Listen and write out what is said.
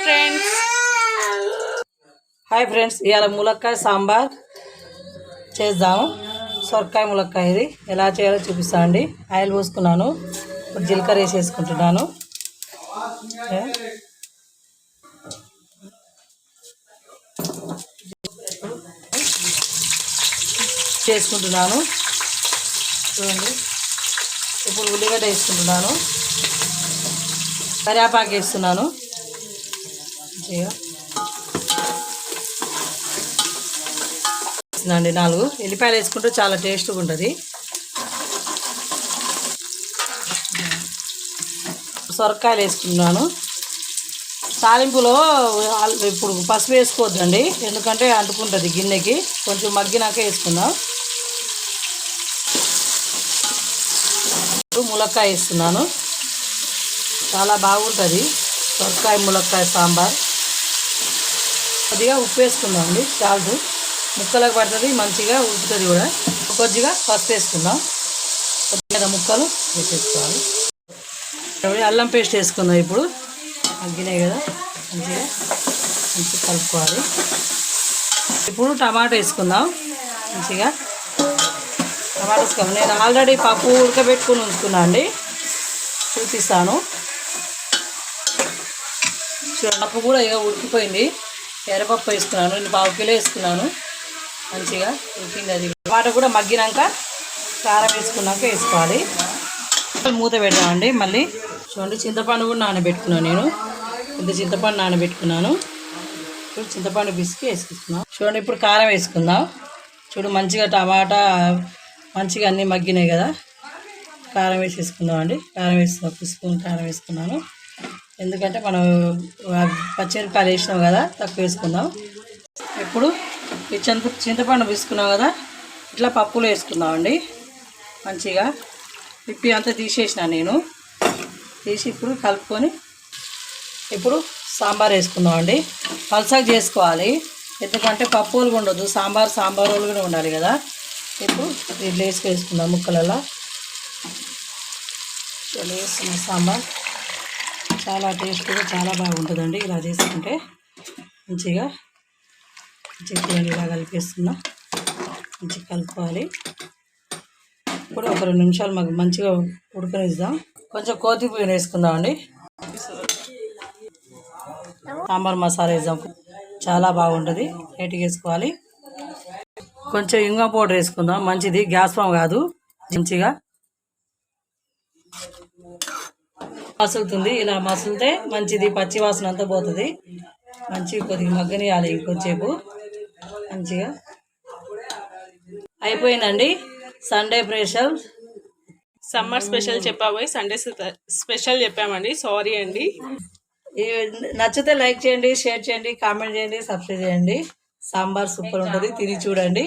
Friends ఇవాళ ములక్కాయ సాంబార్ చేద్దాము. సొరకాయ ములక్కాయ ఇది ఎలా చేయాలో చూపిస్తా అండి. ఆయిల్ పోసుకున్నాను, ఇప్పుడు జీలకర్ర వేసేసుకుంటున్నాను. చేసుకుంటున్నాను చూడండి. ఇప్పుడు ఉల్లిగడ్డ వేసుకుంటున్నాను, కరివేపాకు వేస్తున్నాను. అండి 4 ఎల్లిపాయలు వేసుకుంటే చాలా టేస్ట్గా ఉంటుంది. సొరకాయలు వేసుకున్నాను. తాలింపులో ఇప్పుడు పసుపు వేసుకోవద్దండి, ఎందుకంటే అంటుకుంటుంది గిన్నెకి. కొంచెం మగ్గినాక వేసుకుందాం. ఇప్పుడు ములక్కాయ వేస్తున్నాను, చాలా బాగుంటుంది సొరకాయ ములక్కాయ సాంబార్. కొద్దిగా ఉప్పు వేసుకుందాం అండి, చాలు ముక్కలకు పడుతుంది, మంచిగా ఉడుకుతుంది కూడా. కొద్దిగా పసుపు వేసుకుందాం, కొద్దిగా ముక్కలు వేసేసుకోవాలి. అల్లం పేస్ట్ వేసుకుందాం. ఇప్పుడు మగ్గినాయి కదా, మంచిగా కలుపుకోవాలి. ఇప్పుడు టమాటా వేసుకుందాం. మంచిగా టమాటా వేసుకోవాలి. నేను ఆల్రెడీ పప్పు ఉడకబెట్టుకుని ఉంచుకున్నాను అండి, చూపిస్తాను చూడండి. పప్పు కూడా ఇక ఉడికిపోయింది. ఎర్రపప్పు వేసుకున్నాను, నేను 1/2 కిలో వేసుకున్నాను. మంచిగా ఉడికింది. అది టమాటా కూడా మగ్గినాక కారం వేసుకున్నాక వేసుకోవాలి. మూత పెడదామండి. మళ్ళీ చూడండి, చింతపండు కూడా నానబెట్టుకున్నాను. నేను ఇంత చింతపండు నానబెట్టుకున్నాను. ఇప్పుడు చింతపండు పిసికి వేసుకుంటున్నాను. చూడండి, ఇప్పుడు కారం వేసుకుందాం. చూడు మంచిగా టమాటా మంచిగా అన్నీ మగ్గినాయి కదా. కారం వేసేసుకుందాం అండి. కారం వేసుకున్నాం, 1 స్పూన్ కారం వేసుకున్నాను. ఎందుకంటే మనం పచ్చిమిరపకాయలు వేసినాం కదా, తక్కువ వేసుకుందాం. ఇప్పుడు ఈ చింతపండు పిసుకున్నాం కదా, ఇట్లా పప్పులు వేసుకుందాం అండి. మంచిగా పిప్పి అంతా తీసేసిన నేను, తీసి ఇప్పుడు కలుపుకొని ఇప్పుడు సాంబార్ వేసుకుందాం అండి. పల్సగా చేసుకోవాలి, ఎందుకంటే పప్పు వాళ్ళు ఉండదు, సాంబార్ వాళ్ళుగా ఉండాలి కదా. ఇప్పుడు ఇట్లా వేసుకుందాం ముక్కలలో. ఇట్లా వేసుకున్న సాంబార్ చాలా టేస్ట్గా చాలా బాగుంటుందండి. ఇలా చేసుకుంటే మంచిగా ఇలా కలిపేస్తున్నా, మంచిగా కలుపుకోవాలి. ఇప్పుడు ఒక 2 నిమిషాలు మాకు మంచిగా ఉడకనిద్దాం. కొంచెం కొత్తిమీర వేసుకుందాం అండి. సాంబార్ మసాలా వేద్దాం, చాలా బాగుంటుంది. లైట్గా వేసుకోవాలి. కొంచెం ఇంగువ పౌడర్ వేసుకుందాం, మంచిది, గ్యాస్ ఫామ్ కాదు. మంచిగా మసులుతుంది, ఇలా మసులితే మంచిది, పచ్చి వాసన అంతా పోతుంది. మంచిగా కొద్దిగా మగ్గనియాలి ఇంకొంచేపు. మంచిగా అయిపోయిందండి. సండే స్పెషల్, సమ్మర్ స్పెషల్ చెప్పబోయి సండే స్పెషల్ చెప్పామండి, సారీ అండి. నచ్చితే లైక్ చేయండి, షేర్ చేయండి, కామెంట్ చేయండి, సబ్స్క్రైబ్ చేయండి. సాంబార్ సూపర్ ఉంటుంది, తిని చూడండి.